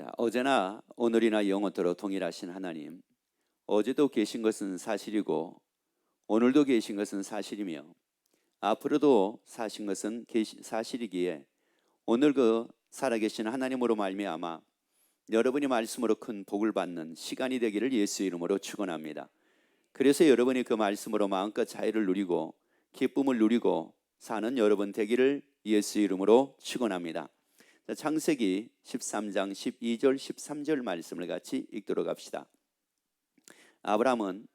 자, 어제나 오늘이나 영원토록 동일하신 하나님, 어제도 계신 것은 사실이고 오늘도 계신 것은 사실이며 앞으로도 사신 것은 사실이기에 오늘 그 살아계신 하나님으로 말미암아 여러분이 말씀으로 큰 복을 받는 시간이 되기를 예수 이름으로 축원합니다. 그래서 여러분이 그 말씀으로 마음껏 자유를 누리고 기쁨을 누리고 사는 여러분 되기를 예수 이름으로 축원합니다. 창세기 13장 12절 13절 말씀을 같이 읽도록 합시다. 아브라함은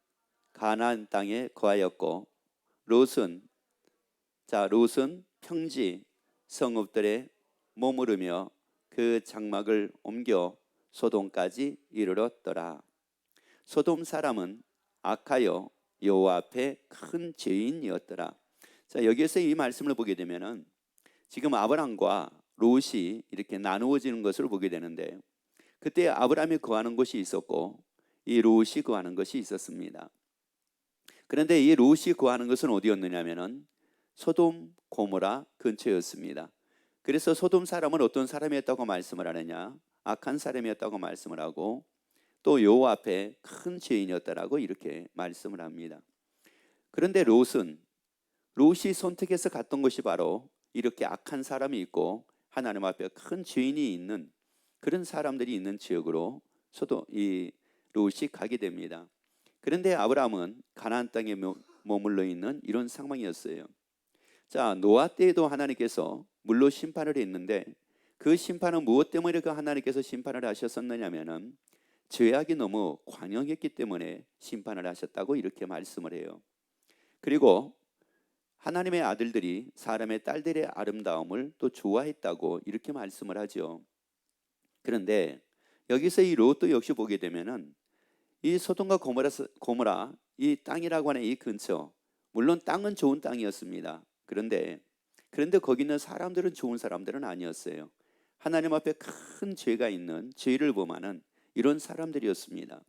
가나안 땅에 거하였고 롯은 평지 성읍들에 머무르며 그 장막을 옮겨 소돔까지 이르렀더라. 소돔 사람은 악하여 여호와 앞에 큰 죄인이었더라. 자, 여기에서 이 말씀을 보게 되면은 지금 아브라함과 롯이 이렇게 나누어지는 것을 보게 되는데, 그때 아브라함이 거하는 곳이 있었고 이 롯이 거하는 것이 있었습니다. 그런데 이 롯이 거하는 것은 어디였느냐면은 소돔 고모라 근처였습니다. 그래서 소돔 사람은 어떤 사람이었다고 말씀을 하느냐, 악한 사람이었다고 말씀을 하고 또 여호와 앞에 큰 죄인이었다라고 이렇게 말씀을 합니다. 그런데 롯이 선택해서 갔던 것이 바로 이렇게 악한 사람이 있고 하나님 앞에 큰 죄인이 있는 그런 사람들이 있는 지역으로 이 롯이 가게 됩니다. 그런데 아브라함은 가나안 땅에 머물러 있는 이런 상황이었어요. 자, 노아 때에도 하나님께서 물로 심판을 했는데 그 심판은 무엇 때문에 그 하나님께서 심판을 하셨었느냐면은 죄악이 너무 광영했기 때문에 심판을 하셨다고 이렇게 말씀을 해요. 그리고 하나님의 아들들이 사람의 딸들의 아름다움을 또 좋아했다고 이렇게 말씀을 하죠. 그런데 여기서 이 롯도 역시 보게 되면은 이 소돔과 고모라 이 땅이라고 하는 이 근처, 물론 땅은 좋은 땅이었습니다. 그런데 거기 있는 사람들은 좋은 사람들은 아니었어요. 하나님 앞에 큰 죄가 있는 죄를 범하는 이런 사람들이었습니다.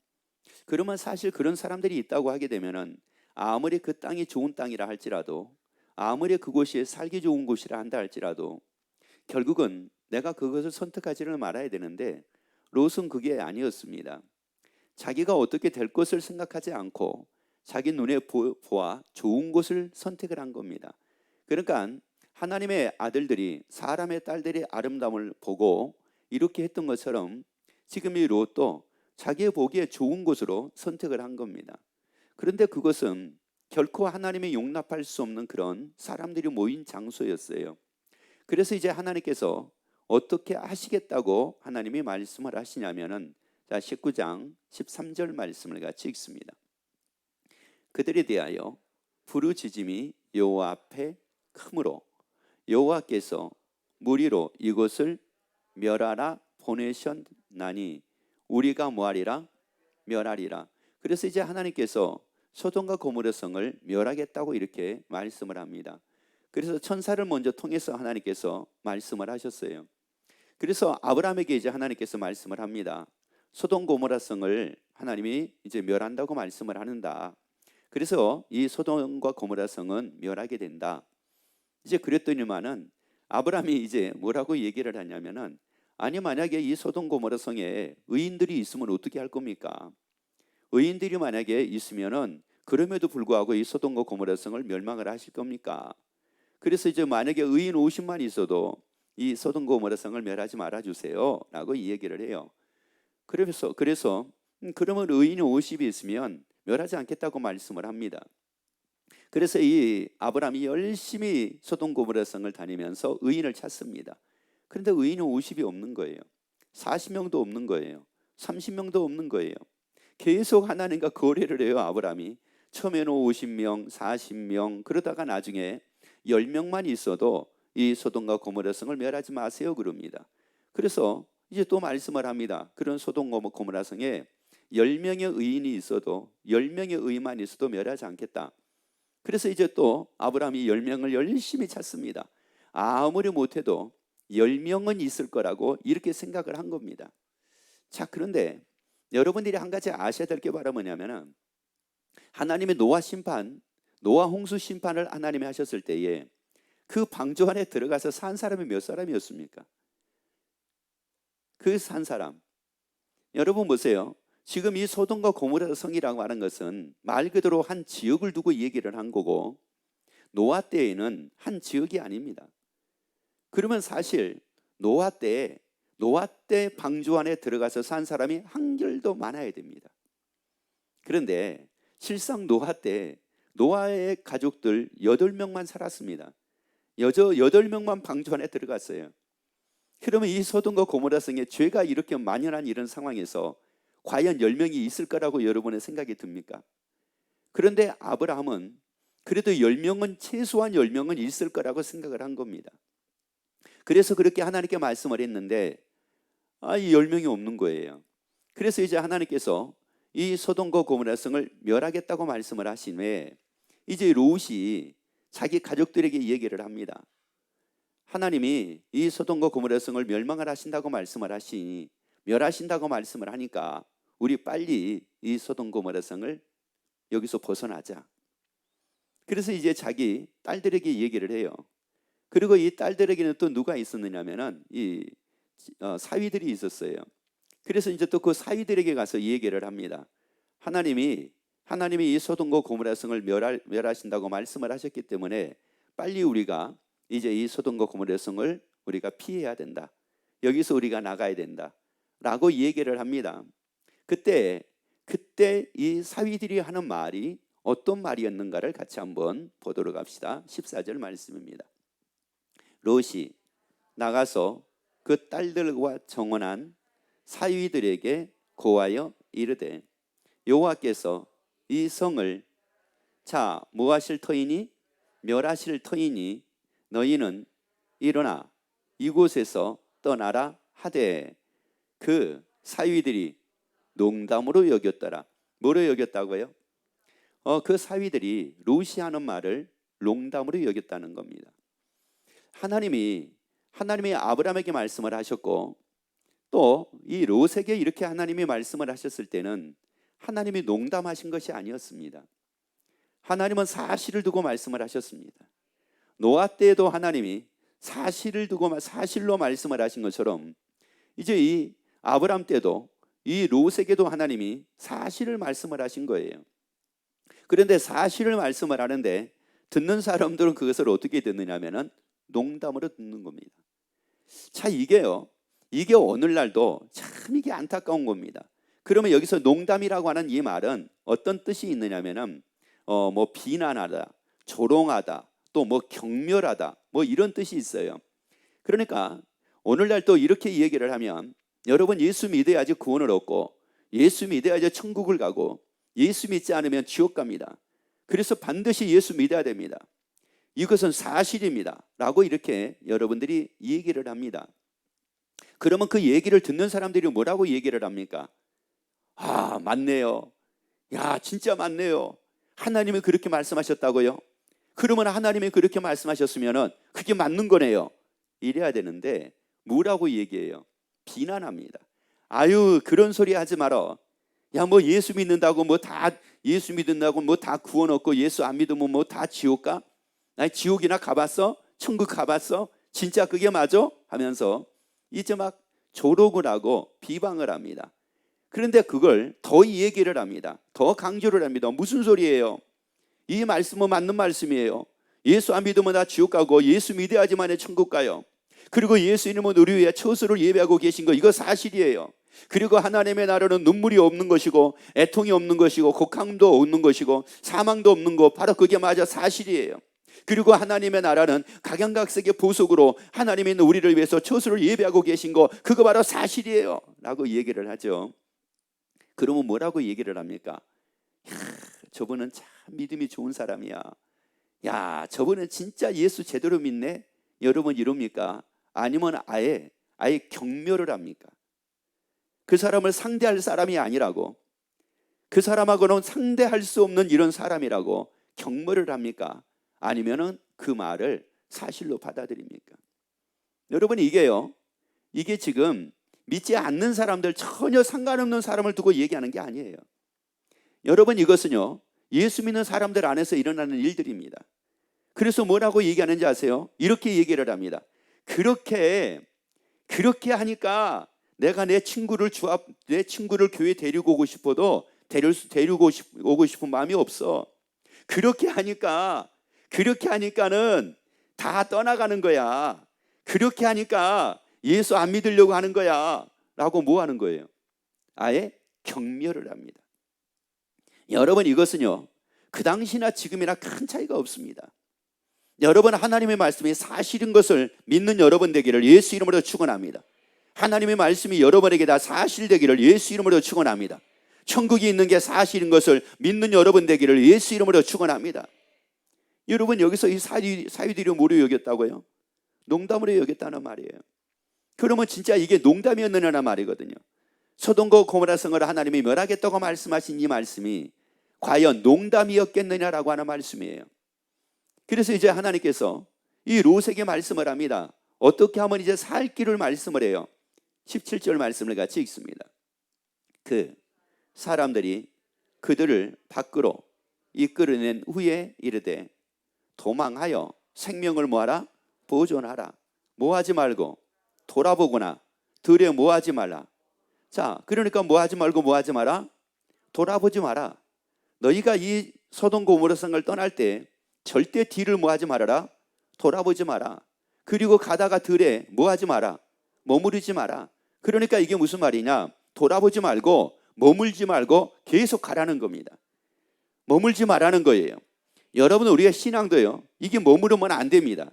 그러면 사실 그런 사람들이 있다고 하게 되면은 아무리 그 땅이 좋은 땅이라 할지라도, 아무리 그곳이 살기 좋은 곳이라 한다 할지라도 결국은 내가 그것을 선택하지를 말아야 되는데 롯은 그게 아니었습니다. 자기가 어떻게 될 것을 생각하지 않고 자기 눈에 보아 좋은 곳을 선택을 한 겁니다. 그러니까 하나님의 아들들이 사람의 딸들의 아름다움을 보고 이렇게 했던 것처럼 지금 이 롯도 자기의 보기에 좋은 곳으로 선택을 한 겁니다. 그런데 그것은 결코 하나님이 용납할 수 없는 그런 사람들이 모인 장소였어요. 그래서 이제 하나님께서 어떻게 하시겠다고 하나님이 말씀을 하시냐면은, 자, 19장 13절 말씀을 같이 읽습니다. 그들에 대하여 부르짖음이 여호와 앞에 크므로 여호와께서 무리로 이곳을 멸하라 보내셨나니 우리가 뭐하리라? 멸하리라. 그래서 이제 하나님께서 소돔과 고모라 성을 멸하겠다고 이렇게 말씀을 합니다. 그래서 천사를 먼저 통해서 하나님께서 말씀을 하셨어요. 그래서 아브라함에게 이제 하나님께서 말씀을 합니다. 소돔 고모라 성을 하나님이 이제 멸한다고 말씀을 하는다. 그래서 이 소돔과 고모라 성은 멸하게 된다. 이제 그랬더니만은 아브라함이 이제 뭐라고 얘기를 하냐면은, 아니 만약에 이 소돔 고모라 성에 의인들이 있으면 어떻게 할 겁니까? 의인들이 만약에 있으면은 그럼에도 불구하고 이 소돔과 고모라 성을 멸망을 하실 겁니까? 그래서 이제 만약에 의인 50만 있어도 이 소돔 고모라 성을 멸하지 말아 주세요라고 이 얘기를 해요. 그래서 그러면 의인이 50이 있으면 멸하지 않겠다고 말씀을 합니다. 그래서 이 아브라함이 열심히 소돔 고모라 성을 다니면서 의인을 찾습니다. 그런데 의인은 50이 없는 거예요. 40명도 없는 거예요. 30명도 없는 거예요. 계속 하나님과 거래를 해요. 아브라함이 처음에는 50명, 40명, 그러다가 나중에 10명만 있어도 이 소돔과 고모라 성을 멸하지 마세요 그럽니다. 그래서 이제 또 말씀을 합니다. 그런 소돔 고모라 성에 10명의 의인이 있어도 10명의 의인만 있어도 멸하지 않겠다. 그래서 이제 또 아브라함이 10명을 열심히 찾습니다. 아무리 못해도 10명은 있을 거라고 이렇게 생각을 한 겁니다. 자, 그런데 여러분들이 한 가지 아셔야 될 게 바로 뭐냐면은, 하나님의 노아 홍수 심판을 하나님이 하셨을 때에 그 방주 안에 들어가서 산 사람이 몇 사람이었습니까? 그 산 사람 여러분 보세요. 지금 이 소돔과 고모라 성이라고 하는 것은 말 그대로 한 지역을 두고 얘기를 한 거고, 노아 때에는 한 지역이 아닙니다. 그러면 사실 노아 때 방주 안에 들어가서 산 사람이 한결도 많아야 됩니다. 그런데 실상 노아 때 노아의 가족들 8명만 살았습니다. 8명만 방주 안에 들어갔어요. 그러면 이 소돔과 고모라 성에 죄가 이렇게 만연한 이런 상황에서 과연 10명이 있을 거라고 여러분의 생각이 듭니까? 그런데 아브라함은 그래도 10명은, 최소한 10명은 있을 거라고 생각을 한 겁니다. 그래서 그렇게 하나님께 말씀을 했는데 이 10명이 없는 거예요. 그래서 이제 하나님께서 이 소돔과 고모라 성을 멸하겠다고 말씀을 하신 후에 이제 롯이 자기 가족들에게 얘기를 합니다. 하나님이 이 소돔과 고모라 성을 멸망을 하신다고 말씀을 하시니, 멸하신다고 말씀을 하니까 우리 빨리 이 소돔 고모라 성을 여기서 벗어나자. 그래서 이제 자기 딸들에게 얘기를 해요. 그리고 이 딸들에게는 또 누가 있었느냐면은 이 사위들이 있었어요. 그래서 이제 또 그 사위들에게 가서 얘기를 합니다. 하나님이 이 소돔과 고모라 성을 멸하신다고 말씀을 하셨기 때문에 빨리 우리가 이제 이 소돔과 고모라 성을 우리가 피해야 된다. 여기서 우리가 나가야 된다. 라고 얘기를 합니다. 그때 이 사위들이 하는 말이 어떤 말이었는가를 같이 한번 보도록 합시다. 14절 말씀입니다. 롯이 나가서 그 딸들과 정언한 사위들에게 고하여 이르되, 여호와께서 이 성을 뭐 하실 터이니? 멸하실 터이니 너희는 일어나 이곳에서 떠나라 하되, 그 사위들이 농담으로 여겼더라. 뭐로 여겼다고요? 그 사위들이 롯이 하는 말을 농담으로 여겼다는 겁니다. 하나님이 아브라함에게 말씀을 하셨고, 또 이 롯에게 이렇게 하나님이 말씀을 하셨을 때는 하나님이 농담하신 것이 아니었습니다. 하나님은 사실을 두고 말씀을 하셨습니다. 노아 때에도 하나님이 사실로 말씀을 하신 것처럼 이제 이 아브라함 때도 이 롯에게도 하나님이 사실을 말씀을 하신 거예요. 그런데 사실을 말씀을 하는데 듣는 사람들은 그것을 어떻게 듣느냐면은 농담으로 듣는 겁니다. 자, 이게 오늘날도 참 이게 안타까운 겁니다. 그러면 여기서 농담이라고 하는 이 말은 어떤 뜻이 있느냐면은 뭐 비난하다, 조롱하다, 또 뭐 경멸하다, 뭐 이런 뜻이 있어요. 그러니까 오늘날 또 이렇게 얘기를 하면, 여러분 예수 믿어야지 구원을 얻고, 예수 믿어야지 천국을 가고, 예수 믿지 않으면 지옥 갑니다. 그래서 반드시 예수 믿어야 됩니다. 이것은 사실입니다. 라고 이렇게 여러분들이 얘기를 합니다. 그러면 그 얘기를 듣는 사람들이 뭐라고 얘기를 합니까? 맞네요. 야, 진짜 맞네요. 하나님이 그렇게 말씀하셨다고요? 그러면 하나님이 그렇게 말씀하셨으면 그게 맞는 거네요. 이래야 되는데 뭐라고 얘기해요? 비난합니다. 그런 소리 하지 마라. 야, 뭐 예수 믿는다고 뭐 다 구원 얻고 예수 안 믿으면 뭐 다 지옥 가? 나 지옥이나 가봤어? 천국 가봤어? 진짜 그게 맞아? 하면서 이제 막 조롱을 하고 비방을 합니다. 그런데 그걸 더 얘기를 합니다. 더 강조를 합니다. 무슨 소리예요? 이 말씀은 맞는 말씀이에요. 예수 안 믿으면 다 지옥 가고 예수 믿어야지만 천국 가요. 그리고 예수 이름은 우리 위해 처소를 예배하고 계신 거, 이거 사실이에요. 그리고 하나님의 나라는 눈물이 없는 것이고 애통이 없는 것이고 곡함도 없는 것이고 사망도 없는 거, 바로 그게 맞아 사실이에요. 그리고 하나님의 나라는 각양각색의 보석으로 하나님이 우리를 위해서 처소를 예배하고 계신 거, 그거 바로 사실이에요 라고 얘기를 하죠. 그러면 뭐라고 얘기를 합니까? 저분은 참 믿음이 좋은 사람이야. 야, 저분은 진짜 예수 제대로 믿네. 여러분 이럽니까? 아니면 아예 경멸을 합니까? 그 사람을 상대할 사람이 아니라고, 그 사람하고는 상대할 수 없는 이런 사람이라고 경멸을 합니까? 아니면은 그 말을 사실로 받아들입니까? 여러분 이게 지금 믿지 않는 사람들, 전혀 상관없는 사람을 두고 얘기하는 게 아니에요. 여러분 이것은요, 예수 믿는 사람들 안에서 일어나는 일들입니다. 그래서 뭐라고 얘기하는지 아세요? 이렇게 얘기를 합니다. 그렇게 하니까 내가 내 친구를 교회 데리고 오고 싶어도 데리고 오고 싶은 마음이 없어. 그렇게 하니까는 다 떠나가는 거야. 그렇게 하니까 예수 안 믿으려고 하는 거야. 라고 뭐 하는 거예요? 아예 경멸을 합니다. 여러분, 이것은요, 그 당시나 지금이나 큰 차이가 없습니다. 여러분, 하나님의 말씀이 사실인 것을 믿는 여러분 되기를 예수 이름으로 축원합니다. 하나님의 말씀이 여러분에게 다 사실되기를 예수 이름으로 축원합니다. 천국이 있는 게 사실인 것을 믿는 여러분 되기를 예수 이름으로 축원합니다. 여러분, 여기서 이 사유들이 뭐로 여겼다고요? 농담으로 여겼다는 말이에요. 그러면 진짜 이게 농담이었느냐는 말이거든요. 소돔과 고모라 성을 하나님이 멸하겠다고 말씀하신 이 말씀이 과연 농담이었겠느냐라고 하는 말씀이에요. 그래서 이제 하나님께서 이 롯에게 말씀을 합니다. 어떻게 하면 이제 살 길을 말씀을 해요. 17절 말씀을 같이 읽습니다. 그 사람들이 그들을 밖으로 이끌어낸 후에 이르되 도망하여 생명을 뭐하라? 보존하라. 뭐하지 말고 돌아보거나 들에 뭐하지 말라. 자, 그러니까 뭐하지 말고 뭐하지 마라? 돌아보지 마라. 너희가 이 소돔 고모라 성을 떠날 때 절대 뒤를 뭐하지 말아라? 돌아보지 마라. 그리고 가다가 들에 뭐하지 마라? 머무르지 마라. 그러니까 이게 무슨 말이냐? 돌아보지 말고 머물지 말고 계속 가라는 겁니다. 머물지 말라는 거예요. 여러분, 우리의 신앙도요, 이게 머무르면 안 됩니다.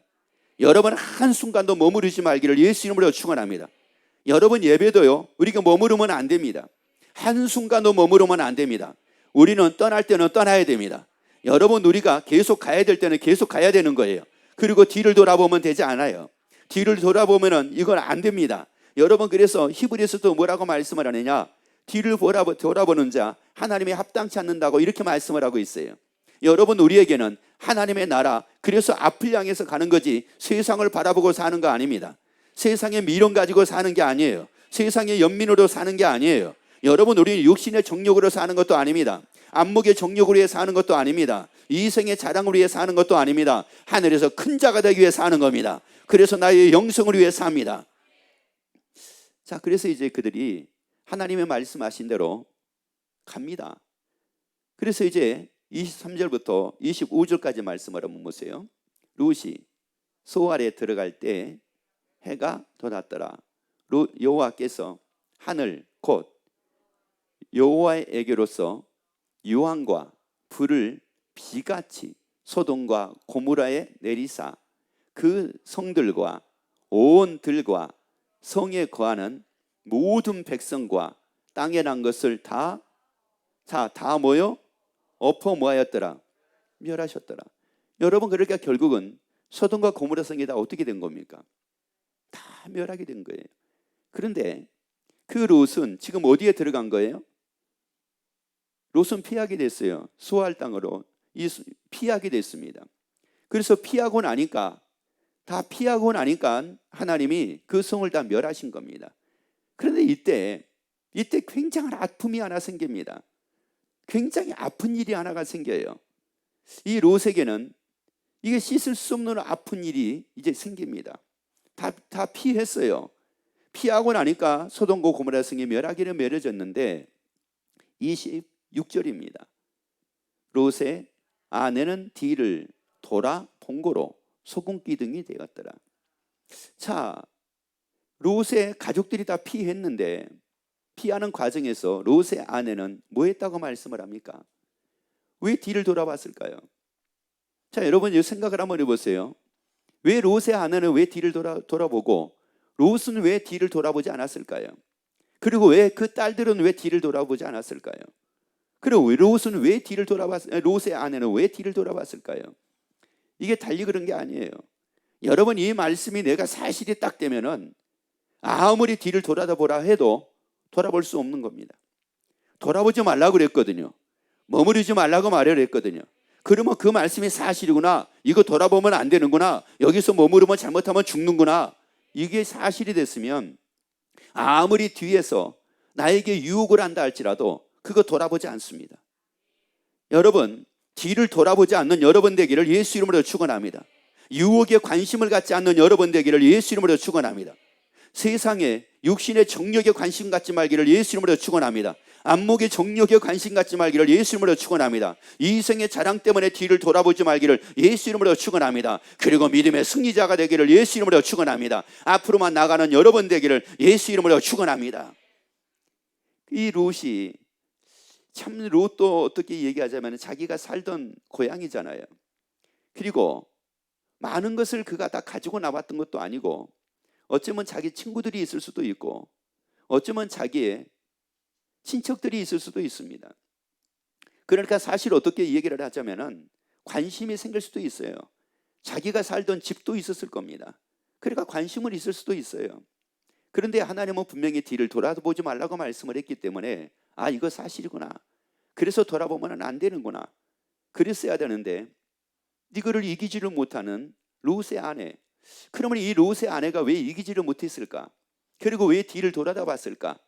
여러분, 한순간도 머무르지 말기를 예수 이름으로 축원합니다. 여러분, 예배도요, 우리가 머무르면 안 됩니다. 한순간도 머무르면 안 됩니다. 우리는 떠날 때는 떠나야 됩니다. 여러분, 우리가 계속 가야 될 때는 계속 가야 되는 거예요. 그리고 뒤를 돌아보면 되지 않아요. 뒤를 돌아보면은 이건 안 됩니다. 여러분, 그래서 히브리서도 뭐라고 말씀을 하느냐? 뒤를 돌아보는 자 하나님이 합당치 않는다고 이렇게 말씀을 하고 있어요. 여러분, 우리에게는 하나님의 나라, 그래서 앞을 향해서 가는 거지 세상을 바라보고 사는 거 아닙니다. 세상의 미련 가지고 사는 게 아니에요. 세상의 연민으로 사는 게 아니에요. 여러분, 우리는 육신의 정욕으로 사는 것도 아닙니다. 안목의 정욕을 위해 사는 것도 아닙니다. 이생의 자랑을 위해 사는 것도 아닙니다. 하늘에서 큰 자가 되기 위해 사는 겁니다. 그래서 나의 영성을 위해 삽니다. 자, 그래서 이제 그들이 하나님의 말씀하신 대로 갑니다. 그래서 이제 23절부터 25절까지 말씀을 한번 보세요. 롯이 소 아래 들어갈 때 해가 돋았더라. 여호와께서 하늘 곧 여호와에게로서 유황과 불을 비같이 소돔과 고모라에 내리사 그 성들과 온 들과 성에 거하는 모든 백성과 땅에 난 것을 다 모여 엎어 모하였더라. 멸하셨더라. 여러분, 그러니까 결국은 소돔과 고모라 성이 다 어떻게 된 겁니까? 다 멸하게 된 거예요. 그런데 그 롯은 지금 어디에 들어간 거예요? 롯은 피하게 됐어요. 수할 땅으로 피하게 됐습니다. 그래서 피하고 나니까 하나님이 그 성을 다 멸하신 겁니다. 그런데 이때 굉장한 아픔이 하나 생깁니다. 굉장히 아픈 일이 하나가 생겨요. 이 롯에게는 이게 씻을 수 없는 아픈 일이 이제 생깁니다. 다 피했어요. 피하고 나니까 소돔과 고모라 성이 멸하기를 멸해졌는데 26절입니다. 롯의 아내는 뒤를 돌아 본고로 소금기둥이 되었더라. 자, 롯의 가족들이 다 피했는데 피하는 과정에서 롯의 아내는 뭐 했다고 말씀을 합니까? 왜 뒤를 돌아봤을까요? 자, 여러분, 이 생각을 한번 해보세요. 왜 롯의 아내는 왜 뒤를 돌아보고 롯은 왜 뒤를 돌아보지 않았을까요? 그리고 왜 그 딸들은 왜 뒤를 돌아보지 않았을까요? 그리고 롯은 왜 뒤를 롯의 아내는 왜 뒤를 돌아봤을까요? 이게 달리 그런 게 아니에요. 여러분, 이 말씀이 내가 사실이 딱 되면은 아무리 뒤를 돌아보라 해도 돌아볼 수 없는 겁니다. 돌아보지 말라고 그랬거든요. 머무르지 말라고 말을 했거든요. 그러면 그 말씀이 사실이구나. 이거 돌아보면 안 되는구나. 여기서 머무르면 잘못하면 죽는구나. 이게 사실이 됐으면 아무리 뒤에서 나에게 유혹을 한다 할지라도 그거 돌아보지 않습니다. 여러분, 뒤를 돌아보지 않는 여러분 되기를 예수 이름으로 축원합니다. 유혹에 관심을 갖지 않는 여러분 되기를 예수 이름으로 축원합니다. 세상에 육신의 정욕에 관심 갖지 말기를 예수 이름으로 축원합니다. 안목의 정욕에 관심 갖지 말기를 예수 이름으로 축원합니다. 이생의 자랑 때문에 뒤를 돌아보지 말기를 예수 이름으로 축원합니다. 그리고 믿음의 승리자가 되기를 예수 이름으로 축원합니다. 앞으로만 나가는 여러분 되기를 예수 이름으로 축원합니다. 이 롯이 참 롯도 어떻게 얘기하자면 자기가 살던 고향이잖아요. 그리고 많은 것을 그가 다 가지고 나왔던 것도 아니고 어쩌면 자기 친구들이 있을 수도 있고 어쩌면 자기의 친척들이 있을 수도 있습니다. 그러니까 사실 어떻게 얘기를 하자면은 관심이 생길 수도 있어요. 자기가 살던 집도 있었을 겁니다. 그러니까 관심은 있을 수도 있어요. 그런데 하나님은 분명히 뒤를 돌아보지 말라고 말씀을 했기 때문에 아, 이거 사실이구나. 그래서 돌아보면 안 되는구나. 그랬어야 되는데 이거를 이기지를 못하는 롯의 아내. 그러면 이 롯의 아내가 왜 이기지를 못했을까? 그리고 왜 뒤를 돌아다봤을까?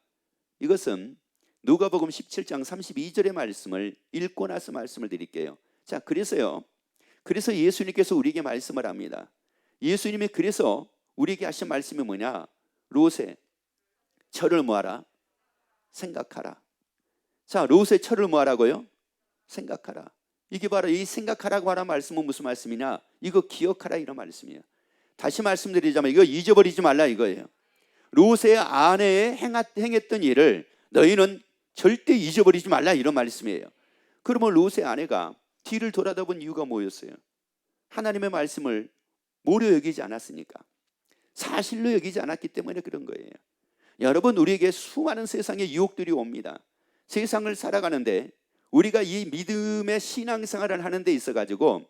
이것은 누가복음 17장 32절의 말씀을 읽고 나서 말씀을 드릴게요. 자, 그래서 예수님께서 우리에게 말씀을 합니다. 예수님이 그래서 우리에게 하신 말씀이 뭐냐? 롯의 철을 뭐하라? 생각하라. 자, 롯의 철을 뭐하라고요? 생각하라. 이게 바로 이 생각하라고 하는 말씀은 무슨 말씀이냐? 이거 기억하라 이런 말씀이에요. 다시 말씀드리자면 이거 잊어버리지 말라 이거예요. 롯의 아내에 행했던 일을 너희는 절대 잊어버리지 말라 이런 말씀이에요. 그러면 롯의 아내가 뒤를 돌아다본 이유가 뭐였어요? 하나님의 말씀을 모르 여기지 않았으니까, 사실로 여기지 않았기 때문에 그런 거예요. 여러분, 우리에게 수많은 세상의 유혹들이 옵니다. 세상을 살아가는데 우리가 이 믿음의 신앙생활을 하는 데 있어가지고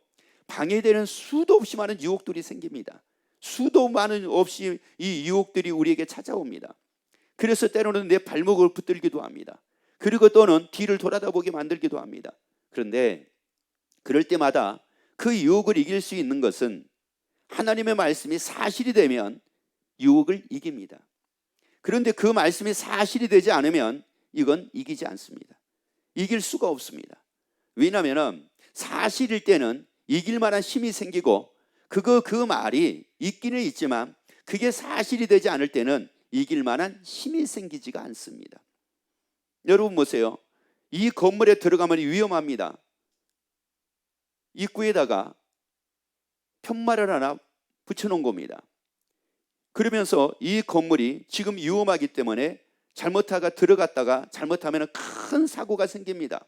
방해되는 수도 없이 많은 유혹들이 생깁니다. 수도 많은 없이 이 유혹들이 우리에게 찾아옵니다. 그래서 때로는 내 발목을 붙들기도 합니다. 그리고 또는 뒤를 돌아다보게 만들기도 합니다. 그런데 그럴 때마다 그 유혹을 이길 수 있는 것은 하나님의 말씀이 사실이 되면 유혹을 이깁니다. 그런데 그 말씀이 사실이 되지 않으면 이건 이기지 않습니다. 이길 수가 없습니다. 왜냐하면 사실일 때는 이길 만한 힘이 생기고 그 말이 있기는 있지만 그게 사실이 되지 않을 때는 이길 만한 힘이 생기지가 않습니다. 여러분 보세요. 이 건물에 들어가면 위험합니다. 입구에다가 편말을 하나 붙여놓은 겁니다. 그러면서 이 건물이 지금 위험하기 때문에 잘못하다가 들어갔다가 잘못하면 큰 사고가 생깁니다.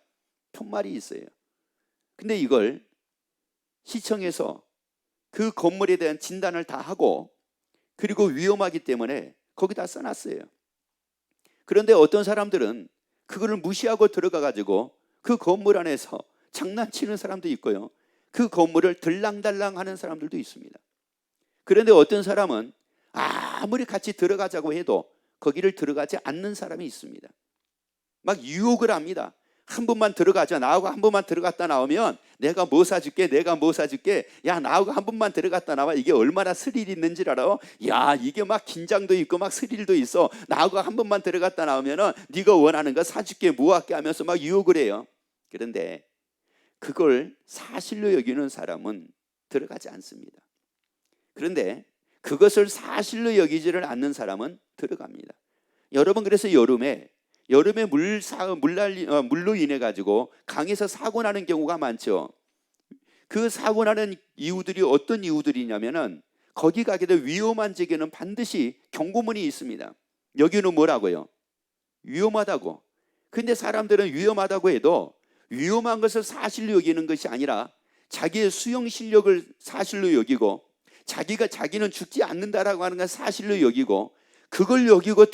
편말이 있어요. 근데 이걸 시청에서 그 건물에 대한 진단을 다 하고 그리고 위험하기 때문에 거기다 써놨어요. 그런데 어떤 사람들은 그거를 무시하고 들어가가지고 그 건물 안에서 장난치는 사람도 있고요. 그 건물을 들랑달랑 하는 사람들도 있습니다. 그런데 어떤 사람은 아무리 같이 들어가자고 해도 거기를 들어가지 않는 사람이 있습니다. 막 유혹을 합니다. 한 번만 들어가자. 나하고 한 번만 들어갔다 나오면 내가 뭐 사줄게, 내가 뭐 사줄게. 야, 나하고 한 번만 들어갔다 나와. 이게 얼마나 스릴이 있는지 알아요? 야, 이게 막 긴장도 있고 막 스릴도 있어. 나하고 한 번만 들어갔다 나오면은 네가 원하는 거 사줄게, 뭐 할게 하면서 막 유혹을 해요. 그런데 그걸 사실로 여기는 사람은 들어가지 않습니다. 그런데 그것을 사실로 여기지를 않는 사람은 들어갑니다. 여러분, 그래서 여름에 물로 인해 가지고 강에서 사고 나는 경우가 많죠. 그 사고 나는 이유들이 어떤 이유들이냐면은 거기 가게 될 위험한 지역에는 반드시 경고문이 있습니다. 여기는 뭐라고요? 위험하다고. 근데 사람들은 위험하다고 해도 위험한 것을 사실로 여기는 것이 아니라 자기의 수영 실력을 사실로 여기고 자기는 죽지 않는다라고 하는 건 사실로 여기고 그걸 여기고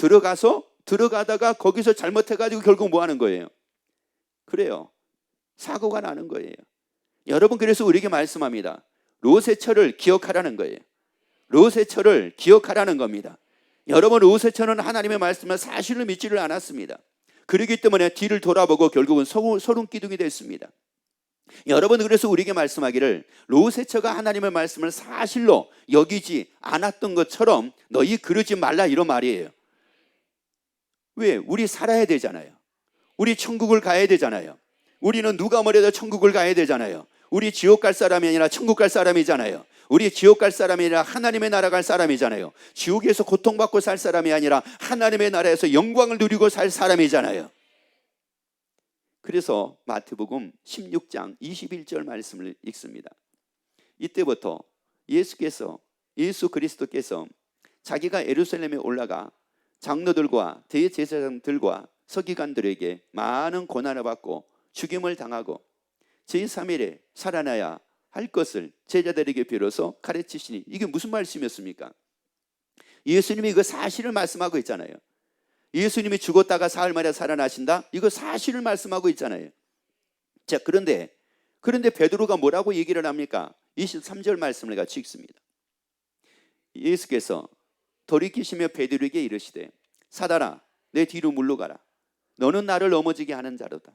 들어가다가 거기서 잘못해가지고 결국 뭐 하는 거예요? 그래요. 사고가 나는 거예요. 여러분, 그래서 우리에게 말씀합니다. 롯의 철을 기억하라는 거예요. 롯의 철을 기억하라는 겁니다. 여러분, 롯의 철은 하나님의 말씀을 사실로 믿지를 않았습니다. 그렇기 때문에 뒤를 돌아보고 결국은 소름기둥이 됐습니다. 여러분, 그래서 우리에게 말씀하기를 롯의 처가 하나님의 말씀을 사실로 여기지 않았던 것처럼 너희 그러지 말라 이런 말이에요. 왜? 우리 살아야 되잖아요. 우리 천국을 가야 되잖아요. 우리는 누가 뭐래도 천국을 가야 되잖아요. 우리 지옥 갈 사람이 아니라 천국 갈 사람이잖아요. 우리 지옥 갈 사람이 아니라 하나님의 나라 갈 사람이잖아요. 지옥에서 고통받고 살 사람이 아니라 하나님의 나라에서 영광을 누리고 살 사람이잖아요. 그래서 마태복음 16장 21절 말씀을 읽습니다. 이때부터 예수 그리스도께서 자기가 예루살렘에 올라가 장로들과 대제사장들과 서기관들에게 많은 고난을 받고 죽임을 당하고 제3일에 살아나야 할 것을 제자들에게 비로소 가르치시니, 이게 무슨 말씀이었습니까? 예수님이 그 사실을 말씀하고 있잖아요. 예수님이 죽었다가 사흘 만에 살아나신다, 이거 사실을 말씀하고 있잖아요. 자, 그런데 베드로가 뭐라고 얘기를 합니까? 23절 말씀을 같이 읽습니다. 예수께서 돌이키시며 베드로에게 이르시되 사단아 내 뒤로 물러가라. 너는 나를 넘어지게 하는 자로다.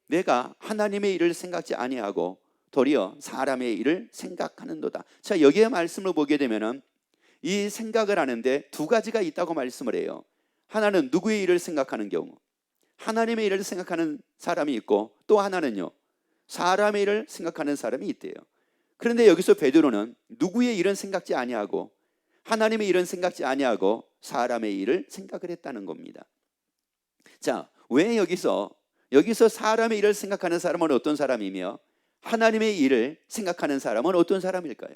내가 하나님의 일을 생각지 아니하고 도리어 사람의 일을 생각하는도다. 자, 여기에 말씀을 보게 되면은 이 생각을 하는데 두 가지가 있다고 말씀을 해요. 하나는 누구의 일을 생각하는 경우, 하나님의 일을 생각하는 사람이 있고, 또 하나는요 사람의 일을 생각하는 사람이 있대요. 그런데 여기서 베드로는 누구의 일은 생각지 아니하고 하나님의 일은 생각지 아니하고 사람의 일을 생각을 했다는 겁니다. 자, 왜 여기서 사람의 일을 생각하는 사람은 어떤 사람이며 하나님의 일을 생각하는 사람은 어떤 사람일까요?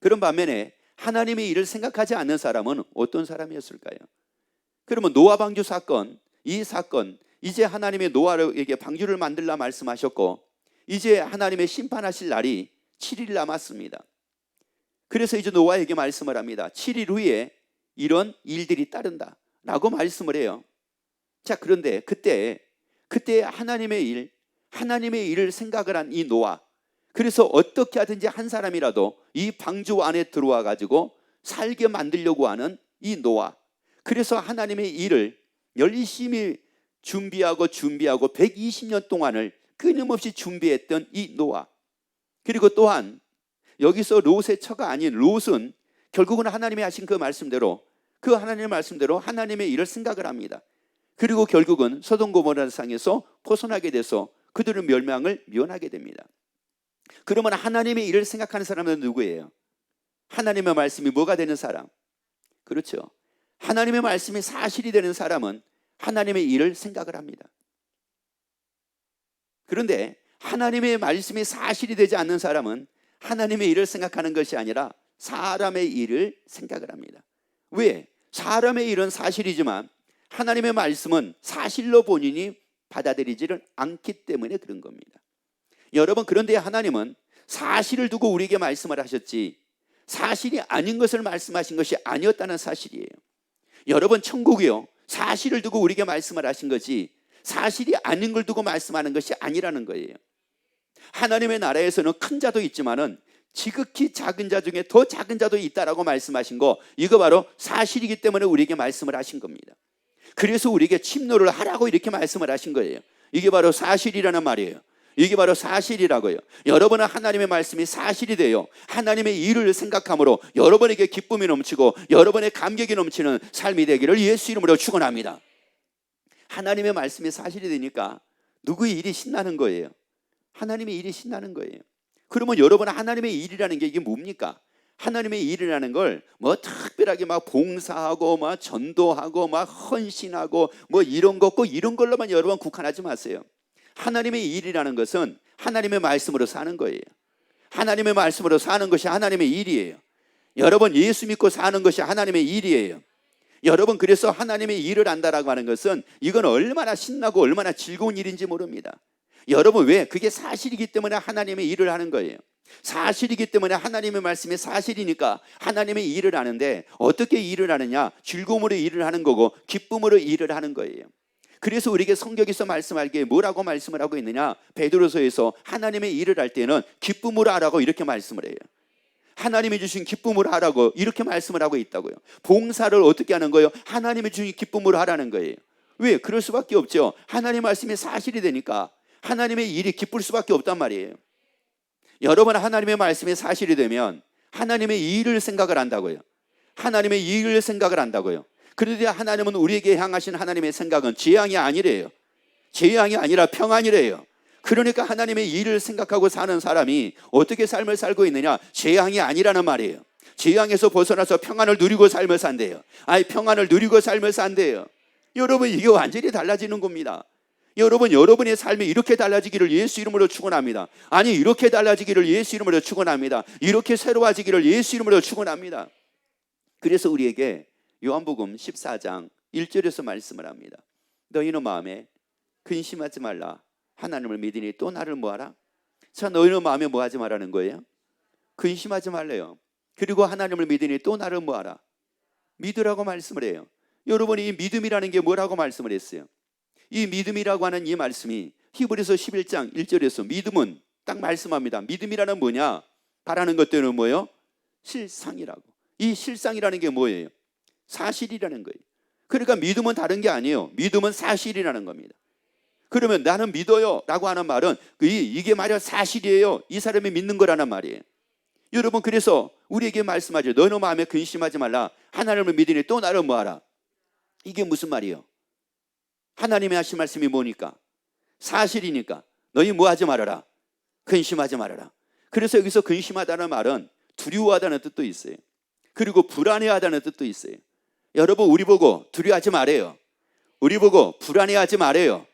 그런 반면에 하나님의 일을 생각하지 않는 사람은 어떤 사람이었을까요? 그러면 노아 방주 사건, 이 사건, 이제 하나님의 노아에게 방주를 만들라 말씀하셨고 이제 하나님의 심판하실 날이 7일 남았습니다. 그래서 이제 노아에게 말씀을 합니다. 7일 후에 이런 일들이 따른다 라고 말씀을 해요. 자, 그런데 그때 하나님의 일을 생각을 한 이 노아, 그래서 어떻게 하든지 한 사람이라도 이 방주 안에 들어와 가지고 살게 만들려고 하는 이 노아, 그래서 하나님의 일을 열심히 준비하고 120년 동안을 끊임없이 준비했던 이 노아, 그리고 또한 여기서 롯의 처가 아닌 롯은 결국은 하나님이 하신 그 말씀대로 하나님의 말씀대로 하나님의 일을 생각을 합니다. 그리고 결국은 소돔 고모라 상에서 벗어나게 돼서 그들은 멸망을 면하게 됩니다. 그러면 하나님의 일을 생각하는 사람은 누구예요? 하나님의 말씀이 뭐가 되는 사람? 그렇죠. 하나님의 말씀이 사실이 되는 사람은 하나님의 일을 생각을 합니다. 그런데 하나님의 말씀이 사실이 되지 않는 사람은 하나님의 일을 생각하는 것이 아니라 사람의 일을 생각을 합니다. 왜? 사람의 일은 사실이지만 하나님의 말씀은 사실로 본인이 받아들이지를 않기 때문에 그런 겁니다. 여러분, 그런데 하나님은 사실을 두고 우리에게 말씀을 하셨지 사실이 아닌 것을 말씀하신 것이 아니었다는 사실이에요. 여러분, 천국이요 사실을 두고 우리에게 말씀을 하신 거지 사실이 아닌 걸 두고 말씀하는 것이 아니라는 거예요. 하나님의 나라에서는 큰 자도 있지만은 지극히 작은 자 중에 더 작은 자도 있다라고 말씀하신 거, 이거 바로 사실이기 때문에 우리에게 말씀을 하신 겁니다. 그래서 우리에게 침노를 하라고 이렇게 말씀을 하신 거예요. 이게 바로 사실이라는 말이에요. 이게 바로 사실이라고요. 여러분은 하나님의 말씀이 사실이 돼요. 하나님의 일을 생각함으로 여러분에게 기쁨이 넘치고 여러분의 감격이 넘치는 삶이 되기를 예수 이름으로 축원합니다. 하나님의 말씀이 사실이 되니까 누구의 일이 신나는 거예요? 하나님의 일이 신나는 거예요. 그러면 여러분, 하나님의 일이라는 게 이게 뭡니까? 하나님의 일이라는 걸 뭐 특별하게 막 봉사하고 막 전도하고 막 헌신하고 뭐 이런 거 꼭 이런 걸로만 여러분 국한하지 마세요. 하나님의 일이라는 것은 하나님의 말씀으로 사는 거예요. 하나님의 말씀으로 사는 것이 하나님의 일이에요. 여러분, 예수 믿고 사는 것이 하나님의 일이에요. 여러분, 그래서 하나님의 일을 한다라고 하는 것은 이건 얼마나 신나고 얼마나 즐거운 일인지 모릅니다. 여러분, 왜? 그게 사실이기 때문에 하나님의 일을 하는 거예요. 사실이기 때문에 하나님의 말씀이 사실이니까 하나님의 일을 하는데, 어떻게 일을 하느냐? 즐거움으로 일을 하는 거고 기쁨으로 일을 하는 거예요. 그래서 우리에게 성경에서 말씀하기에 뭐라고 말씀을 하고 있느냐? 베드로서에서 하나님의 일을 할 때는 기쁨으로 하라고 이렇게 말씀을 해요. 하나님이 주신 기쁨으로 하라고 이렇게 말씀을 하고 있다고요. 봉사를 어떻게 하는 거예요? 하나님이 주신 기쁨으로 하라는 거예요. 왜? 그럴 수밖에 없죠. 하나님의 말씀이 사실이 되니까 하나님의 일이 기쁠 수밖에 없단 말이에요. 여러분, 하나님의 말씀이 사실이 되면 하나님의 일을 생각을 한다고요. 하나님의 일을 생각을 한다고요. 그런데 하나님은 우리에게 향하신 하나님의 생각은 재앙이 아니래요. 재앙이 아니라 평안이래요. 그러니까 하나님의 일을 생각하고 사는 사람이 어떻게 삶을 살고 있느냐? 재앙이 아니라는 말이에요. 재앙에서 벗어나서 평안을 누리고 삶을 산대요. 평안을 누리고 삶을 산대요. 여러분, 이게 완전히 달라지는 겁니다. 여러분, 여러분의 삶이 이렇게 달라지기를 예수 이름으로 축원합니다. 아니, 이렇게 달라지기를 예수 이름으로 축원합니다. 이렇게 새로워지기를 예수 이름으로 축원합니다. 그래서 우리에게 요한복음 14장 1절에서 말씀을 합니다. 너희는 마음에 근심하지 말라. 하나님을 믿으니 또 나를 뭐하라? 자, 너희는 마음에 뭐하지 말라는 거예요? 근심하지 말래요. 그리고 하나님을 믿으니 또 나를 뭐하라? 믿으라고 말씀을 해요. 여러분, 이 믿음이라는 게 뭐라고 말씀을 했어요? 이 믿음이라고 하는 이 말씀이 히브리서 11장 1절에서 믿음은 딱 말씀합니다. 믿음이라는 뭐냐? 바라는 것들은 뭐예요? 실상이라고. 이 실상이라는 게 뭐예요? 사실이라는 거예요. 그러니까 믿음은 다른 게 아니에요. 믿음은 사실이라는 겁니다. 그러면 나는 믿어요 라고 하는 말은 이게 말이야 사실이에요. 이 사람이 믿는 거라는 말이에요. 여러분, 그래서 우리에게 말씀하죠. 너는 마음에 근심하지 말라. 하나님을 믿으니 또 나를 뭐하라? 이게 무슨 말이에요? 하나님의 하신 말씀이 뭐니까? 사실이니까 너희 뭐하지 말아라? 근심하지 말아라. 그래서 여기서 근심하다는 말은 두려워하다는 뜻도 있어요. 그리고 불안해하다는 뜻도 있어요. 여러분, 우리 보고 두려워하지 말아요. 우리 보고 불안해하지 말아요.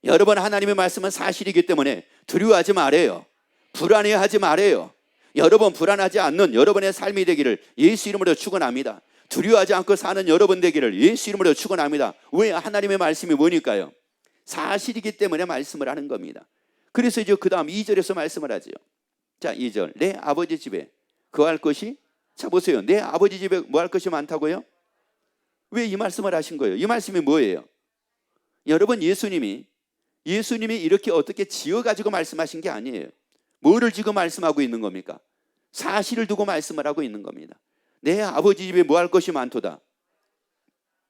여러분, 하나님의 말씀은 사실이기 때문에 두려워하지 말아요. 불안해하지 말아요. 여러분, 불안하지 않는 여러분의 삶이 되기를 예수 이름으로 축원합니다. 두려워하지 않고 사는 여러분 되기를 예수 이름으로 축원합니다. 왜? 하나님의 말씀이 뭐니까요? 사실이기 때문에 말씀을 하는 겁니다. 그래서 이제 그 다음 2절에서 말씀을 하죠. 자, 2절. 내 아버지 집에 거할 것이, 자 보세요. 내 아버지 집에 뭐 할 것이 많다고요? 왜 이 말씀을 하신 거예요? 이 말씀이 뭐예요? 여러분, 예수님이 이렇게 어떻게 지어가지고 말씀하신 게 아니에요. 뭐를 지금 말씀하고 있는 겁니까? 사실을 두고 말씀을 하고 있는 겁니다. 내 아버지 집에 뭐 할 것이 많도다.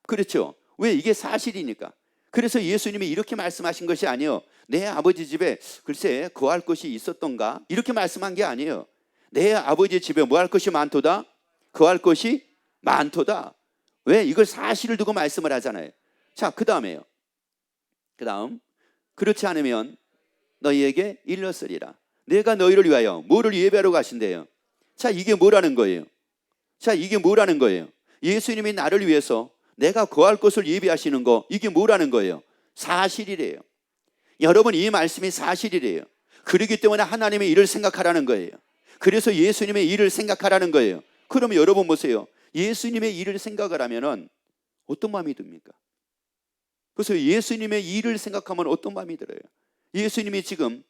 그렇죠? 왜? 이게 사실이니까. 그래서 예수님이 이렇게 말씀하신 것이 아니에요. 내 아버지 집에 글쎄 거할 것이 있었던가? 이렇게 말씀한 게 아니에요. 내 아버지 집에 뭐 할 것이 많도다? 거할 것이 많도다. 왜? 이걸 사실을 두고 말씀을 하잖아요. 자, 그 다음에요. 그 다음, 그렇지 않으면 너희에게 일렀으리라. 내가 너희를 위하여 뭐를 예배하러 가신대요? 자, 이게 뭐라는 거예요? 자, 이게 뭐라는 거예요? 예수님이 나를 위해서 내가 거할 곳을 예비하시는 거, 이게 뭐라는 거예요? 사실이래요. 여러분, 이 말씀이 사실이래요. 그렇기 때문에 하나님의 일을 생각하라는 거예요. 그래서 예수님의 일을 생각하라는 거예요. 그러면 여러분 보세요. 예수님의 일을 생각을 하면은 어떤 마음이 듭니까? 그래서 예수님의 일을 생각하면 어떤 마음이 들어요? 예수님이 지금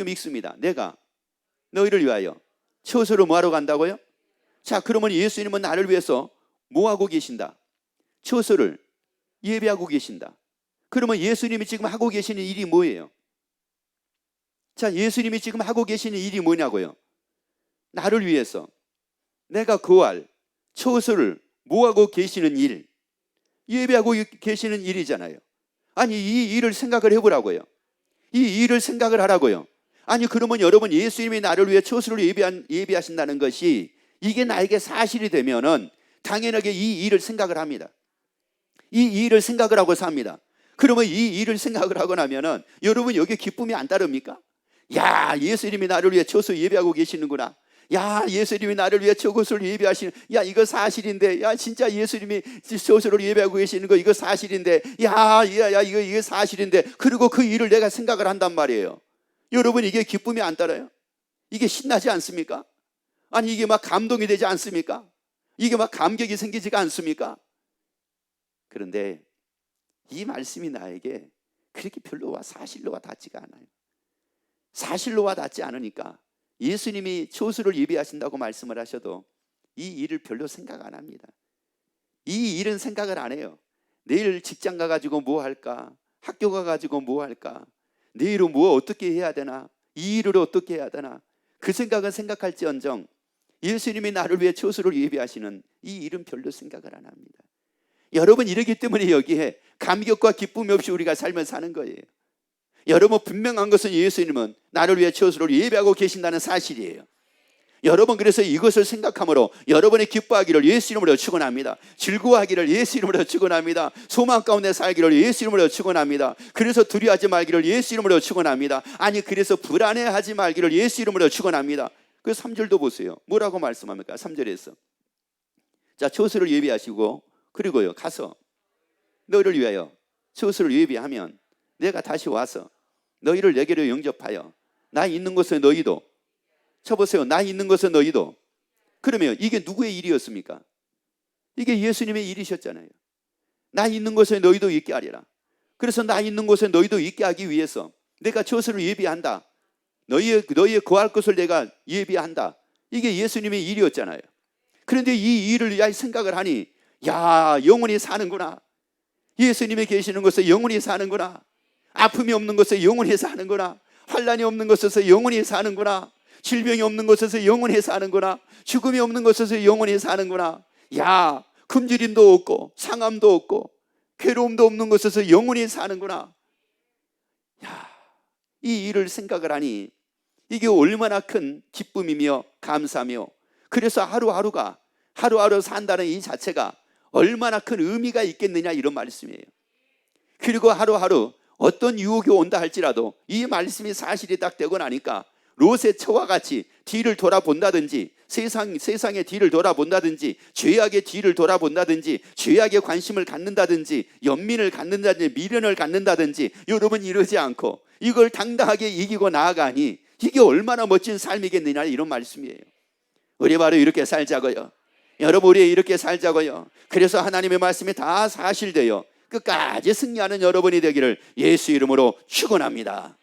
읽습니다. 내가 너희를 위하여 처소로 뭐하러 간다고요? 자, 그러면 예수님은 나를 위해서 뭐하고 계신다? 처소를 예배하고 계신다. 그러면 예수님이 지금 하고 계시는 일이 뭐예요? 자, 예수님이 지금 하고 계시는 일이 뭐냐고요? 나를 위해서 내가 거할 처소를 뭐하고 계시는 일, 예배하고 계시는 일이잖아요. 아니, 이 일을 생각을 해보라고요. 이 일을 생각을 하라고요. 아니, 그러면 여러분, 예수님이 나를 위해 처소를 예비하신다는 것이 이게 나에게 사실이 되면은 당연하게 이 일을 생각을 합니다. 이 일을 생각을 하고 삽니다. 그러면 이 일을 생각을 하고 나면은 여러분, 여기 기쁨이 안 따릅니까? 야, 예수님이 나를 위해 처소 예배하고 계시는구나. 야, 예수님이 나를 위해 처소를 예배하시는, 야, 이거 사실인데, 야, 진짜 예수님이 처소를 예배하고 계시는 거 이거 사실인데, 이거 사실인데, 그리고 그 일을 내가 생각을 한단 말이에요. 여러분, 이게 기쁨이 안 따라요? 이게 신나지 않습니까? 아니, 이게 막 감동이 되지 않습니까? 이게 막 감격이 생기지가 않습니까? 그런데 이 말씀이 나에게 그렇게 별로 사실로 와 닿지가 않아요. 사실로 와 닿지 않으니까 예수님이 처소를 예비하신다고 말씀을 하셔도 이 일을 별로 생각 안 합니다. 이 일은 생각을 안 해요. 내일 직장 가가지고 뭐 할까? 학교 가가지고 뭐 할까? 내일은 뭐 어떻게 해야 되나? 이 일을 어떻게 해야 되나? 그 생각은 생각할지언정 예수님이 나를 위해 처소를 예비하시는 이 일은 별로 생각을 안 합니다. 여러분, 이러기 때문에 여기에 감격과 기쁨이 없이 우리가 삶을 사는 거예요. 여러분, 분명한 것은 예수님은 나를 위해 처소를 예배하고 계신다는 사실이에요. 여러분 그래서 이것을 생각함으로 여러분의 기뻐하기를 예수 이름으로 축원합니다. 즐거워하기를 예수 이름으로 축원합니다. 소망 가운데 살기를 예수 이름으로 축원합니다. 그래서 두려워하지 말기를 예수 이름으로 축원합니다. 아니 그래서 불안해하지 말기를 예수 이름으로 축원합니다. 그 3절도 보세요. 뭐라고 말씀합니까? 3절에서 자, 처소를 예비하시고 그리고요 가서 너희를 위하여 처소를 예비하면 내가 다시 와서 너희를 내게로 영접하여 나 있는 곳에 너희도 쳐보세요. 나 있는 곳에 너희도. 그러면 이게 누구의 일이었습니까? 이게 예수님의 일이셨잖아요. 나 있는 곳에 너희도 있게 하리라. 그래서 나 있는 곳에 너희도 있게 하기 위해서 내가 처소를 예비한다. 너희의 거할 것을 내가 예비한다. 이게 예수님의 일이었잖아요. 그런데 이 일을 생각을 하니 야, 영원히 사는구나. 예수님이 계시는 곳에 영원히 사는구나. 아픔이 없는 곳에 영원히 사는구나. 환난이 없는 곳에서 영원히 사는구나. 질병이 없는 곳에서 영원히 사는구나. 죽음이 없는 곳에서 영원히 사는구나. 야, 굶주림도 없고 상함도 없고 괴로움도 없는 곳에서 영원히 사는구나. 야, 이 일을 생각을 하니 이게 얼마나 큰 기쁨이며 감사며 그래서 하루하루 산다는 이 자체가 얼마나 큰 의미가 있겠느냐 이런 말씀이에요. 그리고 하루하루 어떤 유혹이 온다 할지라도 이 말씀이 사실이 딱 되고 나니까 롯의 처와 같이 뒤를 돌아본다든지 세상의 뒤를 돌아본다든지 죄악의 뒤를 돌아본다든지 죄악에 관심을 갖는다든지 연민을 갖는다든지 미련을 갖는다든지 여러분 이러지 않고 이걸 당당하게 이기고 나아가니 이게 얼마나 멋진 삶이겠느냐 이런 말씀이에요. 우리 바로 이렇게 살자고요. 여러분 우리 이렇게 살자고요. 그래서 하나님의 말씀이 다 사실되어 끝까지 승리하는 여러분이 되기를 예수 이름으로 축원합니다.